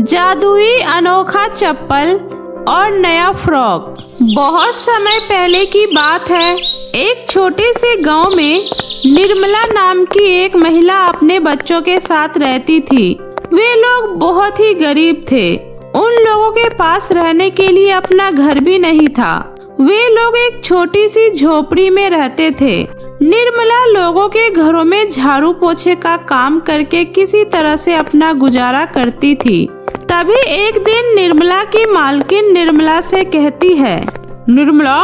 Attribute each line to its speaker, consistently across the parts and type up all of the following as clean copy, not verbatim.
Speaker 1: जादुई अनोखा चप्पल और नया फ्रॉक। बहुत समय पहले की बात है। एक छोटे से गांव में निर्मला नाम की एक महिला अपने बच्चों के साथ रहती थी। वे लोग बहुत ही गरीब थे। उन लोगों के पास रहने के लिए अपना घर भी नहीं था। वे लोग एक छोटी सी झोपड़ी में रहते थे। निर्मला लोगों के घरों में झाड़ू पोछे का काम करके किसी तरह से अपना गुजारा करती थी। तभी एक दिन निर्मला की मालकिन निर्मला से कहती है, निर्मला,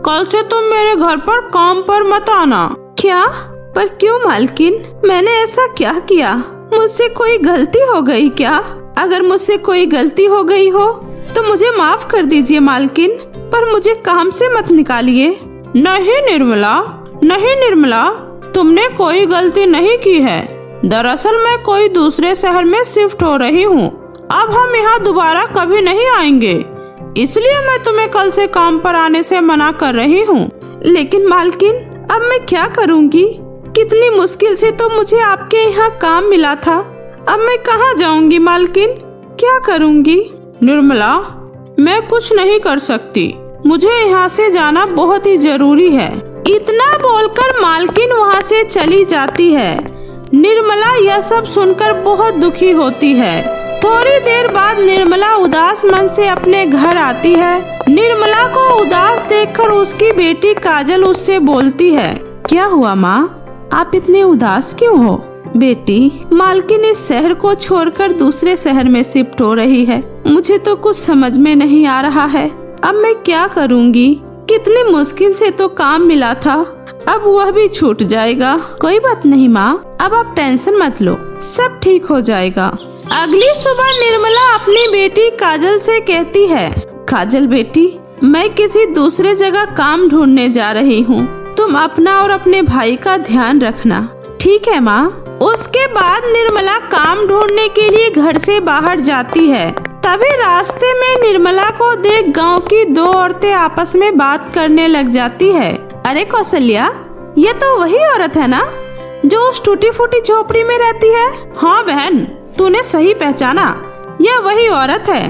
Speaker 1: कल से तुम मेरे घर पर काम पर मत आना। क्या? पर क्यों मालकिन? मैंने ऐसा क्या किया? मुझसे कोई गलती हो गई क्या? अगर मुझसे कोई गलती हो गई हो तो मुझे माफ कर दीजिए मालकिन, पर मुझे काम से मत निकालिए। नहीं निर्मला, तुमने कोई गलती नहीं की है। दरअसल मैं कोई दूसरे शहर में शिफ्ट हो रही हूँ। अब हम यहाँ दोबारा कभी नहीं आएंगे, इसलिए मैं तुम्हें कल से काम पर आने से मना कर रही हूँ। लेकिन मालकिन, अब मैं क्या करूँगी? कितनी मुश्किल से तो मुझे आपके यहाँ काम मिला था। अब मैं कहाँ जाऊँगी मालकिन? क्या करूँगी? निर्मला, मैं कुछ नहीं कर सकती। मुझे यहाँ से जाना बहुत ही जरूरी है। इतना बोलकर मालकिन वहाँ से चली जाती है। निर्मला यह सब सुनकर बहुत दुखी होती है। थोड़ी देर बाद निर्मला उदास मन से अपने घर आती है। निर्मला को उदास देखकर उसकी बेटी काजल उससे बोलती है, क्या हुआ माँ? आप इतने उदास क्यों हो? बेटी, मालकिन इस शहर को छोड़कर दूसरे शहर में शिफ्ट हो रही है। मुझे तो कुछ समझ में नहीं आ रहा है। अब मैं क्या करूँगी? कितनी मुश्किल से तो काम मिला था, अब वह भी छूट जाएगा। कोई बात नहीं माँ, अब आप टेंशन मत लो, सब ठीक हो जाएगा। अगली सुबह निर्मला अपनी बेटी काजल से कहती है, काजल बेटी, मैं किसी दूसरे जगह काम ढूंढने जा रही हूँ। तुम अपना और अपने भाई का ध्यान रखना। ठीक है माँ। उसके बाद निर्मला काम ढूंढने के लिए घर से बाहर जाती है। तभी रास्ते में निर्मला को देख गांव की दो औरतें आपस में बात करने लग जाती है। अरे कौशल्या, ये तो वही औरत है ना जो उस टूटी फूटी झोपड़ी में रहती है? हाँ बहन, तूने सही पहचाना, यह वही औरत है।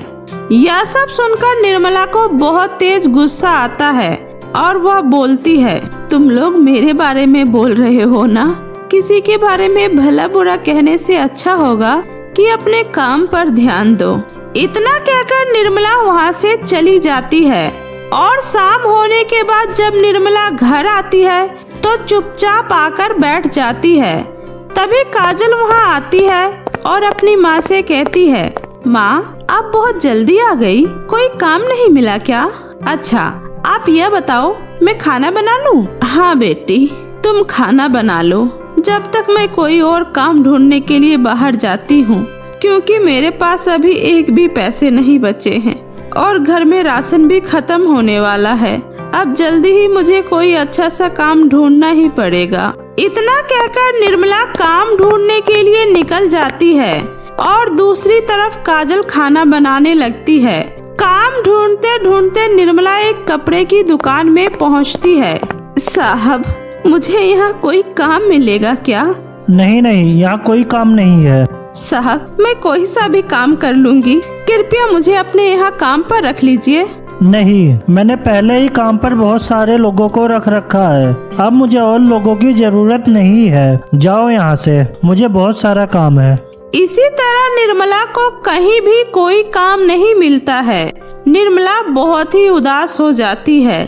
Speaker 1: यह सब सुनकर निर्मला को बहुत तेज गुस्सा आता है और वह बोलती है, तुम लोग मेरे बारे में बोल रहे हो ना? किसी के बारे में भला बुरा कहने से अच्छा होगा कि अपने काम पर ध्यान दो। इतना कहकर निर्मला वहाँ से चली जाती है। और शाम होने के बाद जब निर्मला घर आती है तो चुपचाप आकर बैठ जाती है। तभी काजल वहाँ आती है और अपनी माँ से कहती है, माँ, आप बहुत जल्दी आ गई, कोई काम नहीं मिला क्या? अच्छा, आप यह बताओ, मैं खाना बना लूँ? हाँ बेटी, तुम खाना बना लो, जब तक मैं कोई और काम ढूंढने के लिए बाहर जाती हूँ, क्योंकि मेरे पास अभी एक भी पैसे नहीं बचे हैं और घर में राशन भी खत्म होने वाला है। अब जल्दी ही मुझे कोई अच्छा सा काम ढूंढना ही पड़ेगा। इतना कहकर निर्मला काम ढूंढने के लिए निकल जाती है और दूसरी तरफ काजल खाना बनाने लगती है। काम ढूंढते ढूंढते निर्मला एक कपड़े की दुकान में पहुंचती है। साहब, मुझे यहाँ कोई काम मिलेगा क्या?
Speaker 2: नहीं, यहाँ कोई काम नहीं है।
Speaker 1: साहब, मैं कोई सा भी काम कर लूंगी, कृपया मुझे अपने यहाँ काम पर रख लीजिए।
Speaker 2: नहीं, मैंने पहले ही काम पर बहुत सारे लोगों को रख रखा है। अब मुझे और लोगों की जरूरत नहीं है। जाओ यहाँ से, मुझे बहुत सारा काम है।
Speaker 1: इसी तरह निर्मला को कहीं भी कोई काम नहीं मिलता है। निर्मला बहुत ही उदास हो जाती है।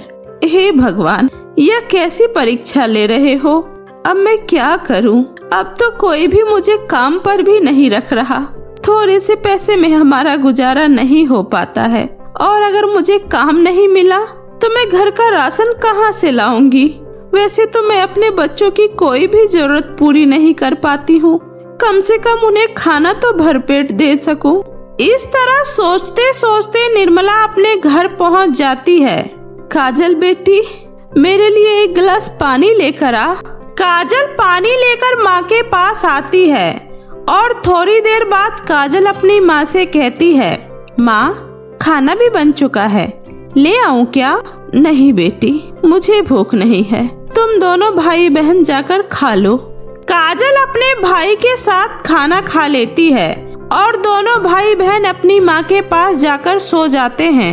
Speaker 1: हे भगवान, यह कैसी परीक्षा ले रहे हो? अब मैं क्या करूं? अब तो कोई भी मुझे काम पर भी नहीं रख रहा। थोड़े से पैसे में हमारा गुजारा नहीं हो पाता है और अगर मुझे काम नहीं मिला तो मैं घर का राशन कहां से लाऊंगी? वैसे तो मैं अपने बच्चों की कोई भी जरूरत पूरी नहीं कर पाती हूँ। कम से कम उन्हें खाना तो भरपेट दे सकूं। इस तरह सोचते सोचते निर्मला अपने घर पहुँच जाती है। काजल बेटी, मेरे लिए एक गिलास पानी लेकर आ। काजल पानी लेकर माँ के पास आती है और थोड़ी देर बाद काजल अपनी माँ से कहती है, माँ, खाना भी बन चुका है, ले आऊँ क्या? नहीं बेटी, मुझे भूख नहीं है, तुम दोनों भाई बहन जाकर खा लो। काजल अपने भाई के साथ खाना खा लेती है और दोनों भाई बहन अपनी माँ के पास जाकर सो जाते हैं।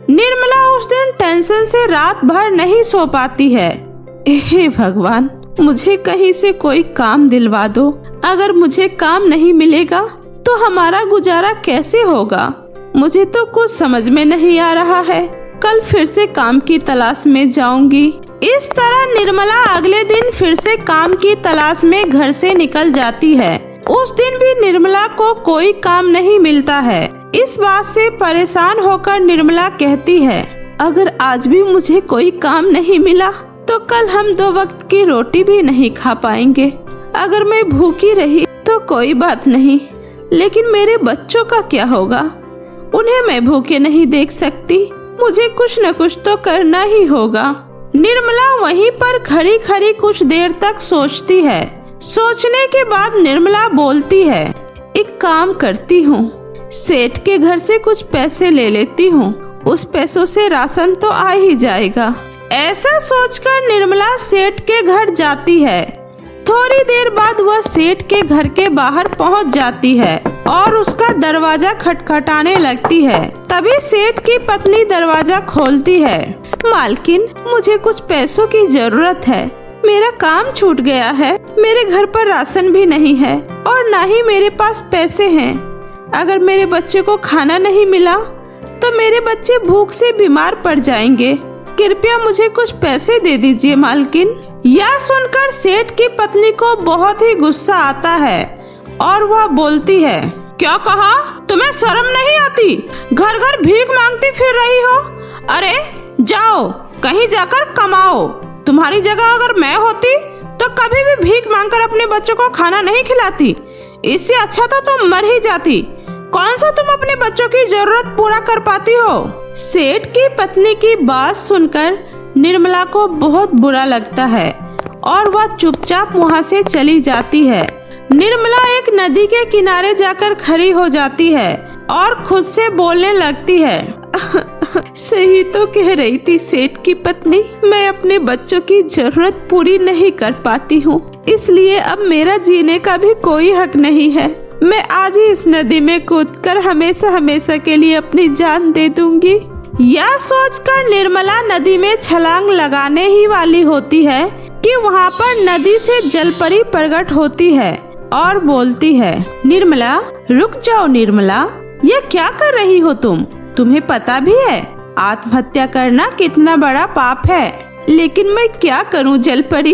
Speaker 1: निर्मला उस दिन टेंशन से रात भर नहीं सो पाती है। हे भगवान, मुझे कहीं से कोई काम दिलवा दो। अगर मुझे काम नहीं मिलेगा तो हमारा गुजारा कैसे होगा? मुझे तो कुछ समझ में नहीं आ रहा है। कल फिर से काम की तलाश में जाऊंगी। इस तरह निर्मला अगले दिन फिर से काम की तलाश में घर से निकल जाती है। उस दिन भी निर्मला को कोई काम नहीं मिलता है। इस बात से परेशान होकर निर्मला कहती है, अगर आज भी मुझे कोई काम नहीं मिला तो कल हम 2 वक्त की रोटी भी नहीं खा पाएंगे। अगर मैं भूखी रही तो कोई बात नहीं, लेकिन मेरे बच्चों का क्या होगा? उन्हें मैं भूखे नहीं देख सकती। मुझे कुछ न कुछ तो करना ही होगा। निर्मला वहीं पर खड़ी खड़ी कुछ देर तक सोचती है। सोचने के बाद निर्मला बोलती है, एक काम करती हूँ, सेठ के घर से कुछ पैसे ले लेती हूँ। उस पैसों से राशन तो आ ही जाएगा। ऐसा सोचकर निर्मला सेठ के घर जाती है। थोड़ी देर बाद वह सेठ के घर के बाहर पहुंच जाती है और उसका दरवाजा खटखटाने लगती है। तभी सेठ की पत्नी दरवाजा खोलती है। मालकिन, मुझे कुछ पैसों की जरूरत है। मेरा काम छूट गया है। मेरे घर पर राशन भी नहीं है और ना ही मेरे पास पैसे हैं। अगर मेरे बच्चे को खाना नहीं मिला तो मेरे बच्चे भूख से बीमार पड़ जाएंगे। कृपया मुझे कुछ पैसे दे दीजिए मालकिन। यह सुनकर सेठ की पत्नी को बहुत ही गुस्सा आता है और वह बोलती है, क्या कहा? तुम्हें शर्म नहीं आती? घर घर भीख मांगती फिर रही हो? अरे जाओ, कहीं जाकर कमाओ। तुम्हारी जगह अगर मैं होती तो कभी भी भीख मांगकर अपने बच्चों को खाना नहीं खिलाती। इससे अच्छा तो तुम मर ही जाती। कौन सा तुम अपने बच्चों की जरूरत पूरा कर पाती हो? सेठ की पत्नी की बात सुनकर निर्मला को बहुत बुरा लगता है और वह चुपचाप वहाँ से चली जाती है। निर्मला एक नदी के किनारे जाकर खड़ी हो जाती है और खुद से बोलने लगती है, सही तो कह रही थी सेठ की पत्नी। मैं अपने बच्चों की जरूरत पूरी नहीं कर पाती हूँ, इसलिए अब मेरा जीने का भी कोई हक नहीं है। मैं आज ही इस नदी में कूदकर हमेशा हमेशा के लिए अपनी जान दे दूंगी। यह सोचकर निर्मला नदी में छलांग लगाने ही वाली होती है कि वहाँ पर नदी से जलपरी प्रकट होती है और बोलती है, निर्मला रुक जाओ। निर्मला, ये क्या कर रही हो तुम? तुम्हें पता भी है आत्महत्या करना कितना बड़ा पाप है। लेकिन मैं क्या करूं जलपरी,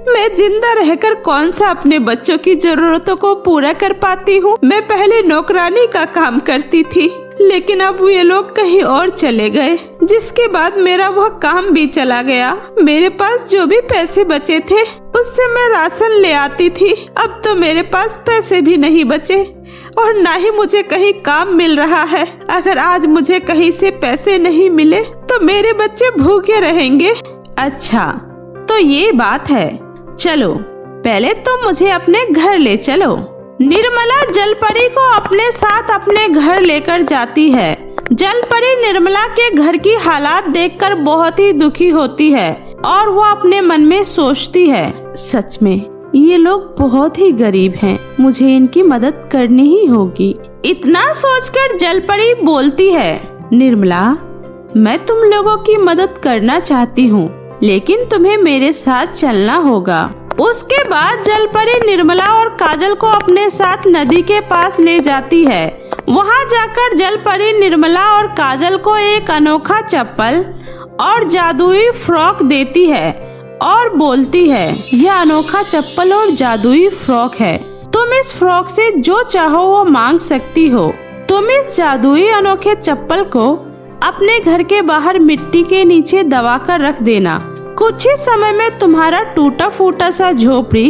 Speaker 1: मैं जिंदा रहकर कौन सा अपने बच्चों की जरूरतों को पूरा कर पाती हूँ। मैं पहले नौकरानी का काम करती थी, लेकिन अब ये लोग कहीं और चले गए, जिसके बाद मेरा वह काम भी चला गया। मेरे पास जो भी पैसे बचे थे उससे मैं राशन ले आती थी। अब तो मेरे पास पैसे भी नहीं बचे और ना ही मुझे कहीं काम मिल रहा है। अगर आज मुझे कहीं से पैसे नहीं मिले तो मेरे बच्चे भूखे रहेंगे। अच्छा, तो ये बात है। चलो पहले तो मुझे अपने घर ले चलो। निर्मला जलपरी को अपने साथ अपने घर लेकर जाती है। जलपरी निर्मला के घर की हालात देखकर बहुत ही दुखी होती है और वो अपने मन में सोचती है, सच में ये लोग बहुत ही गरीब हैं, मुझे इनकी मदद करनी ही होगी। इतना सोचकर जलपरी बोलती है, निर्मला मैं तुम लोगों की मदद करना चाहती हूँ, लेकिन तुम्हें मेरे साथ चलना होगा। उसके बाद जलपरी निर्मला और काजल को अपने साथ नदी के पास ले जाती है। वहाँ जाकर जलपरी निर्मला और काजल को एक अनोखा चप्पल और जादुई फ्रॉक देती है और बोलती है, यह अनोखा चप्पल और जादुई फ्रॉक है। तुम इस फ्रॉक से जो चाहो वो मांग सकती हो। तुम इस जादुई अनोखे चप्पल को अपने घर के बाहर मिट्टी के नीचे दबा कर रख देना। कुछ ही समय में तुम्हारा टूटा फूटा सा झोपड़ी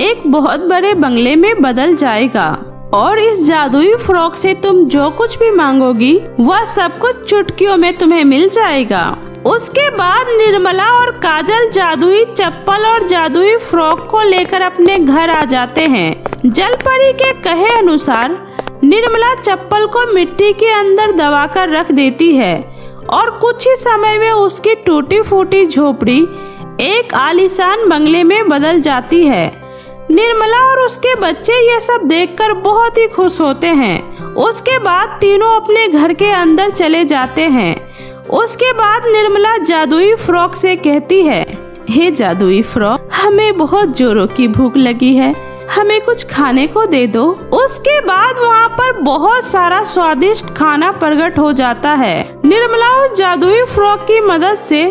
Speaker 1: एक बहुत बड़े बंगले में बदल जाएगा और इस जादुई फ्रॉक से तुम जो कुछ भी मांगोगी वह सब कुछ चुटकियों में तुम्हें मिल जाएगा। उसके बाद निर्मला और काजल जादुई चप्पल और जादुई फ्रॉक को लेकर अपने घर आ जाते हैं। जलपरी के कहे अनुसार निर्मला चप्पल को मिट्टी के अंदर दबाकर रख देती है और कुछ ही समय में उसकी टूटी फूटी झोपड़ी एक आलीशान बंगले में बदल जाती है। निर्मला और उसके बच्चे ये सब देखकर बहुत ही खुश होते हैं। उसके बाद तीनों अपने घर के अंदर चले जाते हैं। उसके बाद निर्मला जादुई फ्रॉक से कहती है, हे जादुई फ्रॉक, हमें बहुत जोरों की भूख लगी है, हमें कुछ खाने को दे दो। उसके बाद वहाँ पर बहुत सारा स्वादिष्ट खाना प्रकट हो जाता है। निर्मला उस जादुई फ्रॉक की मदद से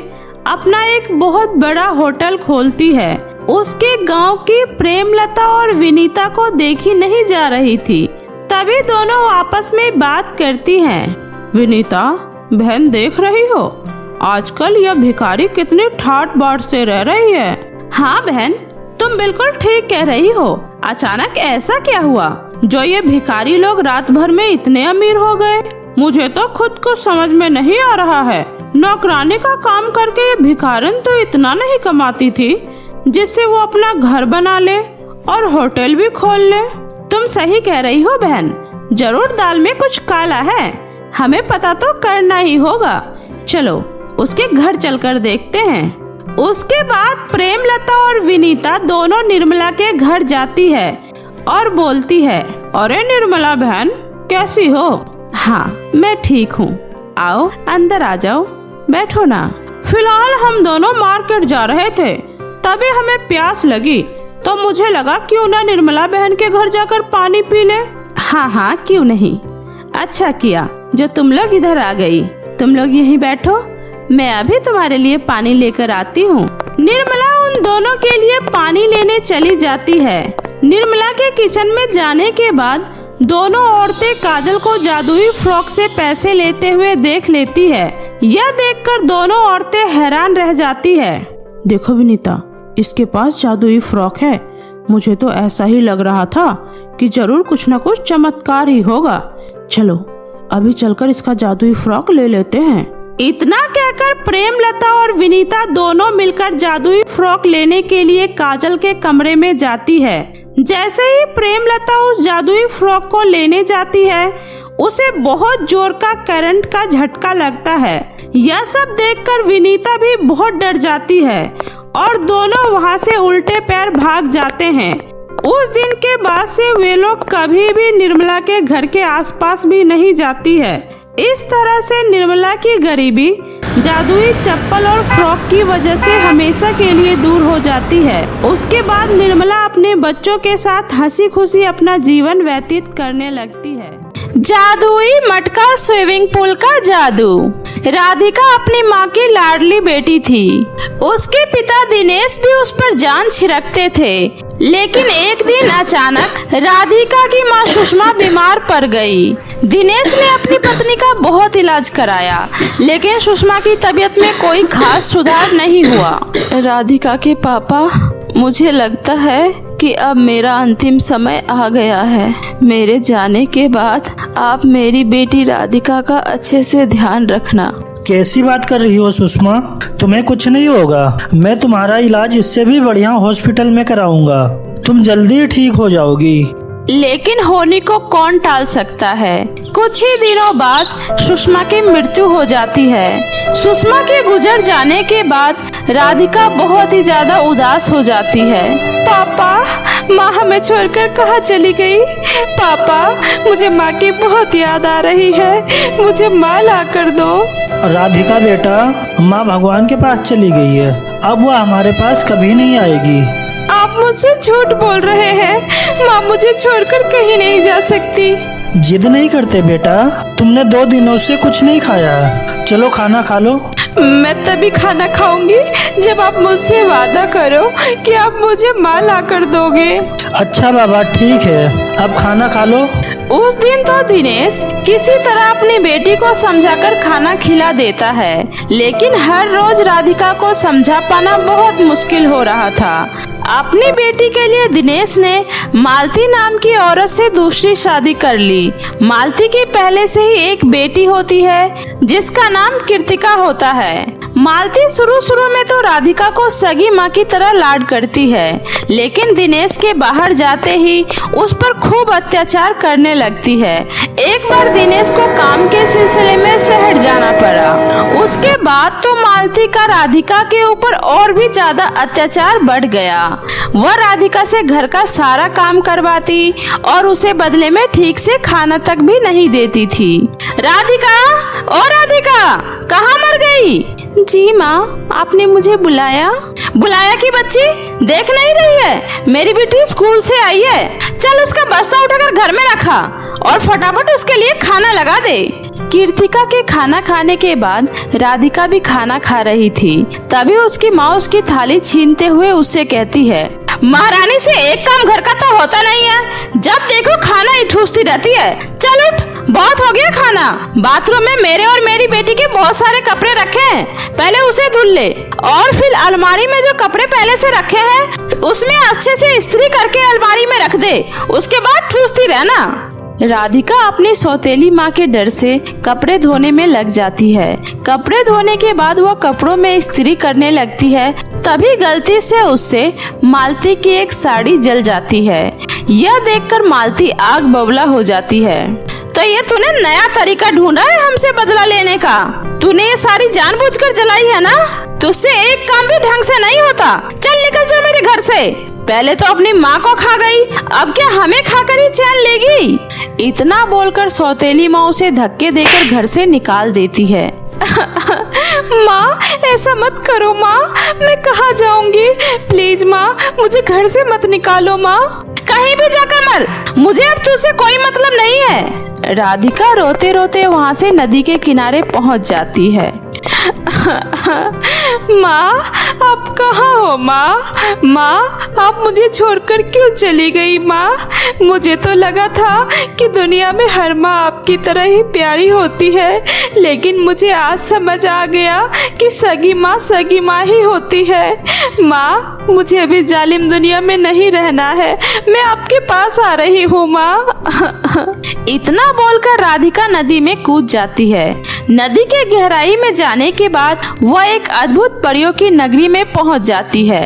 Speaker 1: अपना एक बहुत बड़ा होटल खोलती है। उसके गांव की प्रेमलता और विनीता को देखी नहीं जा रही थी। तभी दोनों आपस में बात करती हैं। विनीता बहन, देख रही हो आजकल यह भिखारी कितनी ठाट बाट से रह रही है। हाँ बहन, तुम बिल्कुल ठीक कह रही हो। अचानक ऐसा क्या हुआ जो ये भिखारी लोग रात भर में इतने अमीर हो गए? मुझे तो खुद को समझ में नहीं आ रहा है। नौकरानी का काम करके ये भिखारन तो इतना नहीं कमाती थी जिससे वो अपना घर बना ले और होटल भी खोल ले। तुम सही कह रही हो बहन, जरूर दाल में कुछ काला है। हमें पता तो करना ही होगा। चलो उसके घर चलकर देखते हैं। उसके बाद प्रेमलता और विनीता दोनों निर्मला के घर जाती है और बोलती है, अरे निर्मला बहन, कैसी हो? हाँ मैं ठीक हूँ, आओ अंदर आ जाओ, बैठो ना। फिलहाल हम दोनों मार्केट जा रहे थे, तभी हमें प्यास लगी तो मुझे लगा क्यों ना निर्मला बहन के घर जाकर पानी पी ले। हाँ हाँ क्यों नहीं, अच्छा किया जो तुम लोग इधर आ गई। तुम लोग यहीं बैठो, मैं अभी तुम्हारे लिए पानी लेकर आती हूँ। निर्मला उन दोनों के लिए पानी लेने चली जाती है। निर्मला के किचन में जाने के बाद दोनों औरतें काजल को जादुई फ्रॉक से पैसे लेते हुए देख लेती है। यह देखकर दोनों औरतें हैरान रह जाती है। देखो विनीता, इसके पास जादुई फ्रॉक है। मुझे तो ऐसा ही लग रहा था कि जरूर कुछ न कुछ चमत्कार ही होगा। चलो अभी चलकर इसका जादुई फ्रॉक ले लेते हैं। इतना कहकर प्रेमलता और विनीता दोनों मिलकर जादुई फ्रॉक लेने के लिए काजल के कमरे में जाती है। जैसे ही प्रेमलता उस जादुई फ्रॉक को लेने जाती है, उसे बहुत जोर का करंट का झटका लगता है। यह सब देखकर विनीता भी बहुत डर जाती है और दोनों वहां से उल्टे पैर भाग जाते हैं। उस दिन के बाद से वे लोग कभी भी निर्मला के घर के आसपास भी नहीं जाती है। इस तरह से निर्मला की गरीबी जादुई चप्पल और फ्रॉक की वजह से हमेशा के लिए दूर हो जाती है। उसके बाद निर्मला अपने बच्चों के साथ हंसी खुशी अपना जीवन व्यतीत करने लगती है। जादुई मटका स्विमिंग पूल का जादू। राधिका अपनी माँ की लाडली बेटी थी। उसके पिता दिनेश भी उस पर जान छिड़कते थे, लेकिन एक दिन अचानक राधिका की माँ सुषमा बीमार पड़ गई। दिनेश ने अपनी पत्नी का बहुत इलाज कराया, लेकिन सुषमा की तबीयत में कोई खास सुधार नहीं हुआ। राधिका के पापा, मुझे लगता है कि अब मेरा अंतिम समय आ गया है। मेरे जाने के बाद आप मेरी बेटी राधिका का अच्छे से ध्यान रखना।
Speaker 2: कैसी बात कर रही हो सुषमा? तुम्हें कुछ नहीं होगा। मैं तुम्हारा इलाज इससे भी बढ़िया हॉस्पिटल में कराऊंगा। तुम जल्दी ठीक हो जाओगी।
Speaker 1: लेकिन होने को कौन टाल सकता है। कुछ ही दिनों बाद सुषमा की मृत्यु हो जाती है। सुषमा के गुजर जाने के बाद राधिका बहुत ही ज्यादा उदास हो जाती है। पापा, माँ हमें छोड़कर कहाँ चली गई? पापा, मुझे माँ की बहुत याद आ रही है, मुझे माँ ला कर दो।
Speaker 2: राधिका बेटा, माँ भगवान के पास चली गई है, अब वह हमारे पास कभी नहीं आएगी।
Speaker 1: आप मुझसे झूठ बोल रहे हैं। माँ मुझे छोड़कर कहीं नहीं जा सकती।
Speaker 2: जिद नहीं करते बेटा, तुमने 2 दिनों से कुछ नहीं खाया। चलो खाना खा लो।
Speaker 1: मैं तभी खाना खाऊंगी जब आप मुझसे वादा करो कि आप मुझे माँ ला कर दोगे।
Speaker 2: अच्छा बाबा, ठीक है, अब खाना खा लो।
Speaker 1: उस दिन तो दिनेश किसी तरह अपनी बेटी को समझाकर खाना खिला देता है, लेकिन हर रोज राधिका को समझा पाना बहुत मुश्किल हो रहा था। अपनी बेटी के लिए दिनेश ने मालती नाम की औरत से दूसरी शादी कर ली। मालती की पहले से ही एक बेटी होती है जिसका नाम कृतिका होता है। मालती शुरू शुरू में तो राधिका को सगी माँ की तरह लाड करती है, लेकिन दिनेश के बाहर जाते ही उस पर खूब अत्याचार करने लगती है। एक बार दिनेश को काम के सिलसिले में शहर जाना पड़ा। उसके बाद तो मालती का राधिका के ऊपर और भी ज्यादा अत्याचार बढ़ गया। वह राधिका से घर का सारा काम करवाती और उसे बदले में ठीक से खाना तक भी नहीं देती थी। राधिका, ओ राधिका, कहाँ मर गई? जी माँ, आपने मुझे बुलाया? बुलाया की बच्ची, देख नहीं रही है मेरी बेटी स्कूल से आई है। चल उसका बस्ता उठाकर घर में रखा और फटाफट उसके लिए खाना लगा दे। कीर्तिका के खाना खाने के बाद राधिका भी खाना खा रही थी। तभी उसकी माँ उसकी थाली छीनते हुए उससे कहती है, महारानी से एक काम घर का तो होता नहीं है, जब देखो खाना ही ठूसती रहती है। चल उठ, बहुत हो गया खाना। बाथरूम में मेरे और मेरी बेटी के बहुत सारे कपड़े रखे हैं, पहले उसे धुल ले और फिर अलमारी में जो कपड़े पहले से रखे हैं उसमें अच्छे से इस्त्री करके अलमारी में रख दे, उसके बाद ठूसती रहना। राधिका अपनी सौतेली माँ के डर से कपड़े धोने में लग जाती है। कपड़े धोने के बाद वह कपड़ों में इस्त्री करने लगती है। तभी गलती से उससे मालती की एक साड़ी जल जाती है। यह देखकर मालती आग बबूला हो जाती है। तो ये तूने नया तरीका ढूंढा है हमसे बदला लेने का? तूने ये साड़ी जानबूझकर जलाई है ना? तुझसे एक काम भी ढंग से नहीं होता। चल निकल जा मेरे घर से। पहले तो अपनी माँ को खा गई, अब क्या हमें खाकर ही चैन लेगी? इतना बोलकर सौतेली माँ उसे धक्के देकर घर से निकाल देती है। माँ, ऐसा मत करो माँ, मैं कहाँ जाऊंगी? प्लीज माँ, मुझे घर से मत निकालो माँ। कहीं भी जाकर मर, मुझे अब तुझसे कोई मतलब नहीं है। राधिका रोते रोते वहाँ से नदी के किनारे पहुँच जाती है। माँ, आप कहाँ हो माँ? माँ, आप मुझे छोड़कर क्यों चली गई माँ? मुझे तो लगा था कि दुनिया में हर माँ आपकी तरह ही प्यारी होती है, लेकिन मुझे आज समझ आ गया कि सगी माँ ही होती है। माँ, मुझे अभी जालिम दुनिया में नहीं रहना है, मैं आपके पास आ रही हूँ माँ। इतना बोलकर राधिका नदी में कूद जाती है। नदी के गहराई में जाने के बाद वह एक अद्भुत परियों की नगरी में पहुंच जाती है।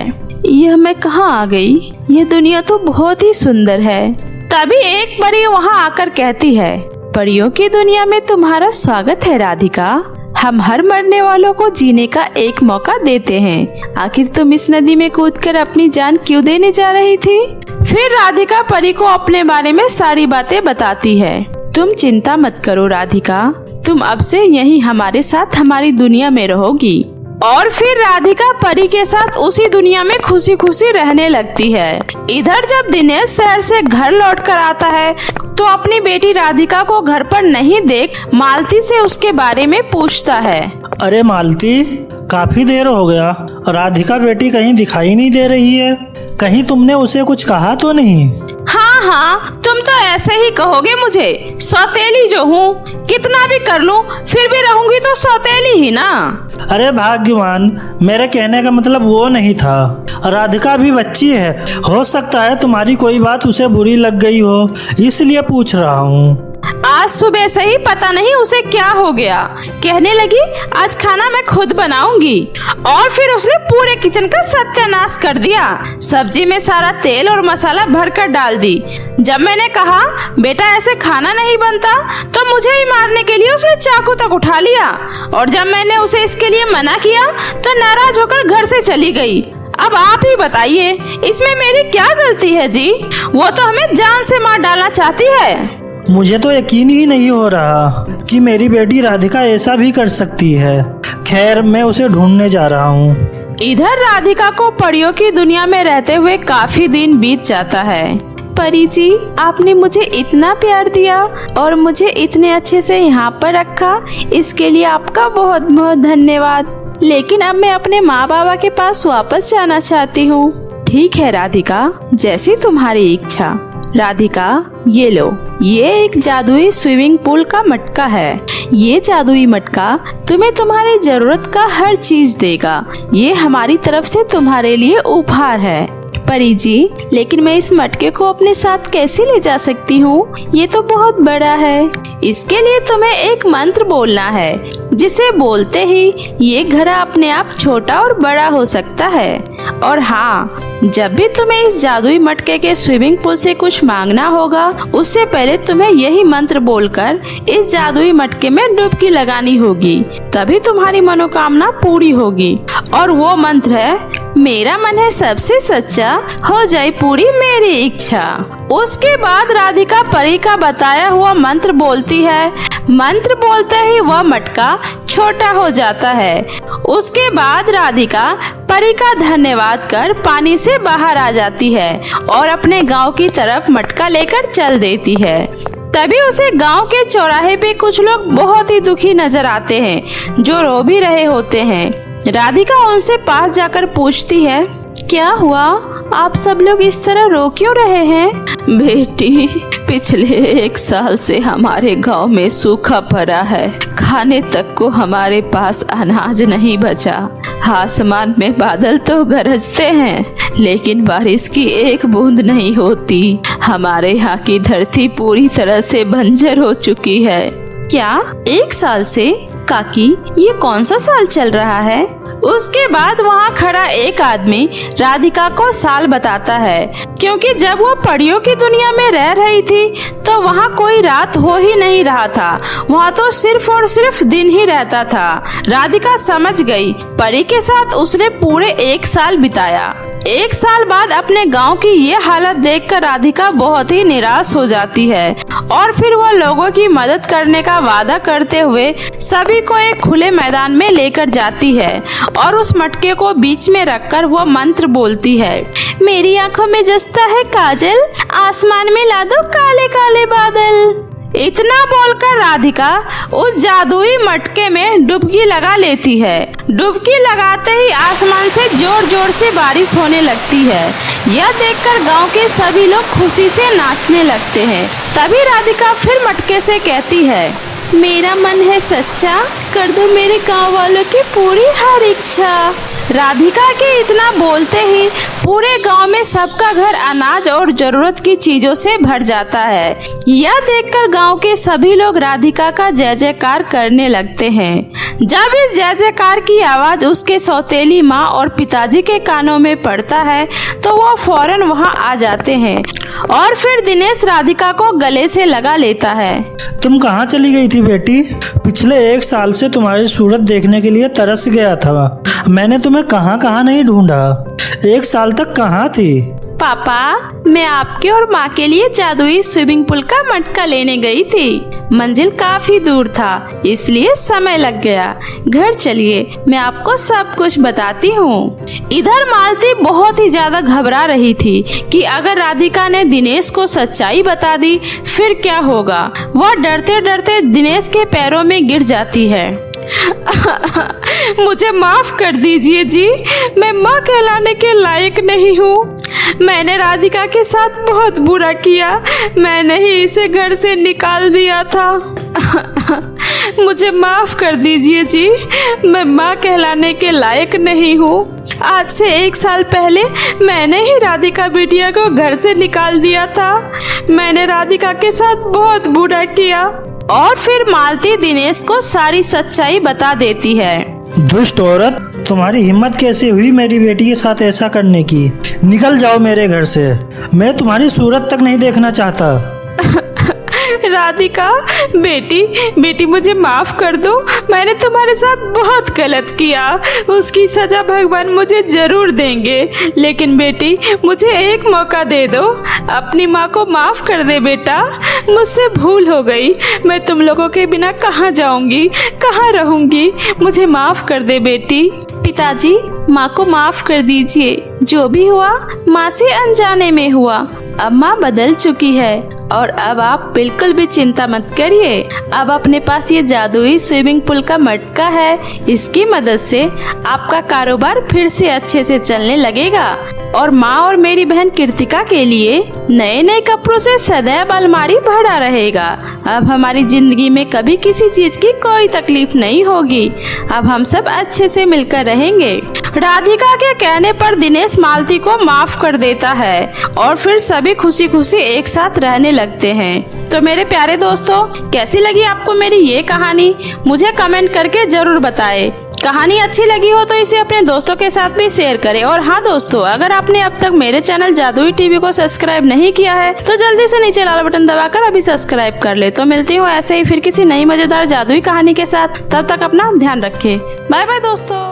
Speaker 1: यह मैं कहाँ आ गई? यह दुनिया तो बहुत ही सुंदर है। तभी एक परी वहाँ आकर कहती है, परियों की दुनिया में तुम्हारा स्वागत है राधिका। हम हर मरने वालों को जीने का एक मौका देते हैं। आखिर तुम इस नदी में कूदकर अपनी जान क्यों देने जा रही थी? फिर राधिका परी को अपने बारे में सारी बातें बताती है। तुम चिंता मत करो राधिका, तुम अब से यहीं हमारे साथ हमारी दुनिया में रहोगी। और फिर राधिका परी के साथ उसी दुनिया में खुशी खुशी रहने लगती है। इधर जब दिनेश शहर से घर लौट कर आता है तो अपनी बेटी राधिका को घर पर नहीं देख मालती से उसके बारे में पूछता है।
Speaker 2: अरे मालती, काफी देर हो गया, राधिका बेटी कहीं दिखाई नहीं दे रही है। कहीं तुमने उसे कुछ कहा तो नहीं?
Speaker 1: हाँ, तुम तो ऐसे ही कहोगे मुझे, सौतेली जो हूँ, कितना भी कर लूँ फिर भी रहूंगी तो सौतेली ही ना।
Speaker 2: अरे भाग्यवान, मेरे कहने का मतलब वो नहीं था। राधिका भी बच्ची है, हो सकता है तुम्हारी कोई बात उसे बुरी लग गई हो, इसलिए पूछ रहा हूँ।
Speaker 1: आज सुबह से ही पता नहीं उसे क्या हो गया, कहने लगी आज खाना मैं खुद बनाऊंगी और फिर उसने पूरे किचन का सत्यानाश कर दिया। सब्जी में सारा तेल और मसाला भर कर डाल दी। जब मैंने कहा बेटा ऐसे खाना नहीं बनता तो मुझे ही मारने के लिए उसने चाकू तक उठा लिया और जब मैंने उसे इसके लिए मना किया तो नाराज होकर घर से चली गई। अब आप ही बताइए इसमें मेरी क्या गलती है जी? वो तो हमें जान से मार डालना चाहती है।
Speaker 2: मुझे तो यकीन ही नहीं हो रहा कि मेरी बेटी राधिका ऐसा भी कर सकती है। खैर, मैं उसे ढूंढने जा रहा हूँ।
Speaker 1: इधर राधिका को परियों की दुनिया में रहते हुए काफी दिन बीत जाता है। परी जी, आपने मुझे इतना प्यार दिया और मुझे इतने अच्छे से यहाँ पर रखा, इसके लिए आपका बहुत बहुत धन्यवाद। लेकिन अब मैं अपने माँ बाबा के पास वापस जाना चाहती हूँ। ठीक है राधिका, जैसी तुम्हारी इच्छा। राधिका, ये लो, ये एक जादुई स्विमिंग पूल का मटका है। ये जादुई मटका तुम्हें तुम्हारी जरूरत का हर चीज देगा। ये हमारी तरफ से तुम्हारे लिए उपहार है। परी जी, लेकिन मैं इस मटके को अपने साथ कैसे ले जा सकती हूँ? ये तो बहुत बड़ा है। इसके लिए तुम्हें एक मंत्र बोलना है। जिसे बोलते ही ये घर अपने आप छोटा और बड़ा हो सकता है। और हाँ, जब भी तुम्हें इस जादुई मटके के स्विमिंग पूल से कुछ मांगना होगा, उससे पहले तुम्हें यही मंत्र बोलकर इस जादुई मटके में डुबकी लगानी होगी, तभी तुम्हारी मनोकामना पूरी होगी। और वो मंत्र है, मेरा मन है सबसे सच्चा, हो जाए पूरी मेरी इच्छा। उसके बाद राधिका परी का बताया हुआ मंत्र बोलती है। मंत्र बोलते ही वह मटका छोटा हो जाता है। उसके बाद राधिका परी का धन्यवाद कर पानी से बाहर आ जाती है और अपने गांव की तरफ मटका लेकर चल देती है। तभी उसे गांव के चौराहे पे कुछ लोग बहुत ही दुखी नजर आते हैं, जो रो भी रहे होते हैं। राधिका उनसे पास जाकर पूछती है, क्या हुआ, आप सब लोग इस तरह रो क्यों रहे हैं? बेटी, पिछले 1 साल से हमारे गांव में सूखा पड़ा है, खाने तक को हमारे पास अनाज नहीं बचा। आसमान में बादल तो गरजते हैं, लेकिन बारिश की एक बूंद नहीं होती। हमारे यहाँ की धरती पूरी तरह से बंजर हो चुकी है। क्या 1 साल से? काकी, ये कौन सा साल चल रहा है? उसके बाद वहाँ खड़ा एक आदमी राधिका को साल बताता है, क्योंकि जब वो परियों की दुनिया में रह रही थी तो वहाँ कोई रात हो ही नहीं रहा था, वहाँ तो सिर्फ और सिर्फ दिन ही रहता था। राधिका समझ गई, परी के साथ उसने पूरे 1 साल बिताया। 1 साल बाद अपने गांव की ये हालत देखकर राधिका बहुत ही निराश हो जाती है और फिर वो लोगों की मदद करने का वादा करते हुए सभी को एक खुले मैदान में लेकर जाती है और उस मटके को बीच में रखकर वो मंत्र बोलती है, मेरी आंखों में जचता है काजल, आसमान में ला दो काले काले बादल। इतना बोलकर राधिका उस जादुई मटके में डुबकी लगा लेती है। डुबकी लगाते ही आसमान से जोर जोर से बारिश होने लगती है। यह देखकर गांव के सभी लोग खुशी से नाचने लगते हैं। तभी राधिका फिर मटके से कहती है, मेरा मन है सच्चा, कर दो मेरे गांव वालों की पूरी हर इच्छा। राधिका के इतना बोलते ही पूरे गांव में सबका घर अनाज और जरूरत की चीजों से भर जाता है। यह देखकर गांव के सभी लोग राधिका का जय जयकार करने लगते हैं। जब इस जय जयकार की आवाज उसके सौतेली माँ और पिताजी के कानों में पड़ता है तो वो फौरन वहाँ आ जाते हैं और फिर दिनेश राधिका को गले से लगा लेता है।
Speaker 2: तुम कहाँ चली गई थी बेटी? पिछले 1 साल से तुम्हारी सूरत देखने के लिए तरस गया था। मैंने तुम्हें कहाँ कहाँ नहीं ढूंढा। 1 साल तक कहाँ थी?
Speaker 1: पापा, मैं आपके और माँ के लिए जादुई स्विमिंग पूल का मटका लेने गई थी। मंजिल काफी दूर था, इसलिए समय लग गया। घर चलिए, मैं आपको सब कुछ बताती हूँ। इधर मालती बहुत ही ज्यादा घबरा रही थी कि अगर राधिका ने दिनेश को सच्चाई बता दी फिर क्या होगा। वह डरते डरते दिनेश के पैरों में गिर जाती है। मुझे माफ कर दीजिए जी, मैं माँ कहलाने के लायक नहीं हूँ। मैंने राधिका के साथ बहुत बुरा किया, मैंने ही इसे घर से निकाल दिया था। मुझे माफ कर दीजिए जी, मैं माँ कहलाने के लायक नहीं हूँ। आज से 1 साल पहले मैंने ही राधिका बिटिया को घर से निकाल दिया था। मैंने राधिका के साथ बहुत बुरा किया। और फिर मालती दिनेश को सारी सच्चाई बता देती है।
Speaker 2: दुष्ट औरत, तुम्हारी हिम्मत कैसे हुई मेरी बेटी के साथ ऐसा करने की? निकल जाओ मेरे घर से, मैं तुम्हारी सूरत तक नहीं देखना चाहता।
Speaker 1: राधिका, बेटी मुझे माफ कर दो, मैंने तुम्हारे साथ बहुत गलत किया। उसकी सजा भगवान मुझे जरूर देंगे, लेकिन बेटी मुझे एक मौका दे दो, अपनी माँ को माफ कर दे बेटा। मुझसे भूल हो गई, मैं तुम लोगों के बिना कहाँ जाऊंगी, कहाँ रहूंगी, मुझे माफ कर दे बेटी। पिताजी, माँ को माफ कर दीजिए, जो भी हुआ माँ से अनजाने में हुआ। अब माँ बदल चुकी है और अब आप बिल्कुल भी चिंता मत करिए। अब अपने पास ये जादुई स्विमिंग पूल का मटका है, इसकी मदद से आपका कारोबार फिर से अच्छे से चलने लगेगा और माँ और मेरी बहन कृतिका के लिए नए नए कपड़ों से सदैव अलमारी भरा रहेगा। अब हमारी जिंदगी में कभी किसी चीज की कोई तकलीफ नहीं होगी। अब हम सब अच्छे से मिलकर रहेंगे। राधिका के कहने पर दिनेश मालती को माफ कर देता है और फिर सभी खुशी खुशी एक साथ रहने लगते हैं। तो मेरे प्यारे दोस्तों, कैसी लगी आपको मेरी ये कहानी, मुझे कमेंट करके जरूर बताएं। कहानी अच्छी लगी हो तो इसे अपने दोस्तों के साथ भी शेयर करें। और हाँ दोस्तों, अगर आपने अब तक मेरे चैनल जादुई टीवी को सब्सक्राइब नहीं किया है तो जल्दी से नीचे लाल बटन दबाकर अभी सब्सक्राइब कर ले। तो मिलती हूँ ऐसे ही फिर किसी नई मजेदार जादुई कहानी के साथ। तब तक अपना ध्यान रखें। बाय बाय दोस्तों।